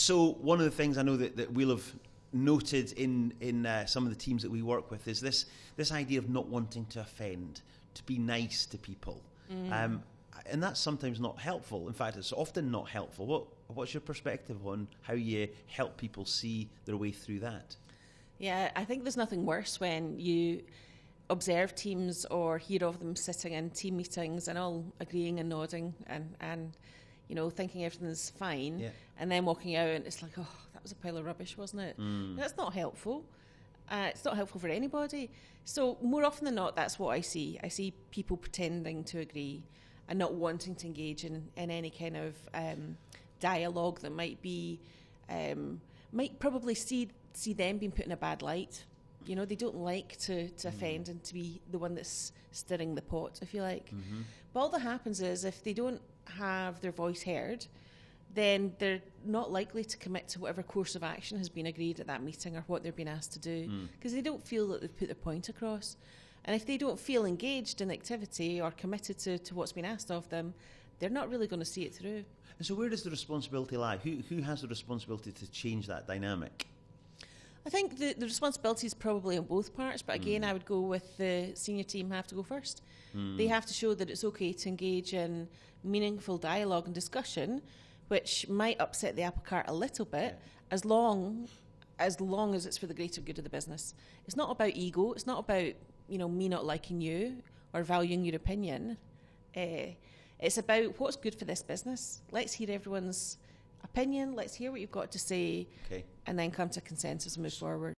So one of the things I know that we'll have noted in some of the teams that we work with is this idea of not wanting to offend, to be nice to people. And that's sometimes not helpful. In fact, it's often not helpful. What's your perspective on how you help people see their way through that? Yeah, I think there's nothing worse when you observe teams or hear of them sitting in team meetings and all agreeing and nodding and thinking everything's fine, and then walking out and it's like, oh, that was a pile of rubbish, wasn't it? That's not helpful. It's not helpful for anybody. So more often than not, that's what I see. I see people pretending to agree and not wanting to engage in any kind of dialogue that might probably see them being put in a bad light. They don't like to offend and to be the one that's stirring the pot, if you like. But all that happens is if they don't have their voice heard, then they're not likely to commit to whatever course of action has been agreed at that meeting or what they're being asked to do, because they don't feel that they've put their point across. And if they don't feel engaged in activity or committed to what's been asked of them, they're not really going to see it through. And so where does the responsibility lie? Who has the responsibility to change that dynamic? I think the responsibility is probably on both parts, but again, I would go with the senior team have to go first. They have to show that it's okay to engage in meaningful dialogue and discussion, which might upset the apple cart a little bit, as long as it's for the greater good of the business. It's not about ego. It's not about me not liking you or valuing your opinion. It's about what's good for this business. Let's hear everyone's opinion. Let's hear what you've got to say, and then come to consensus and move forward.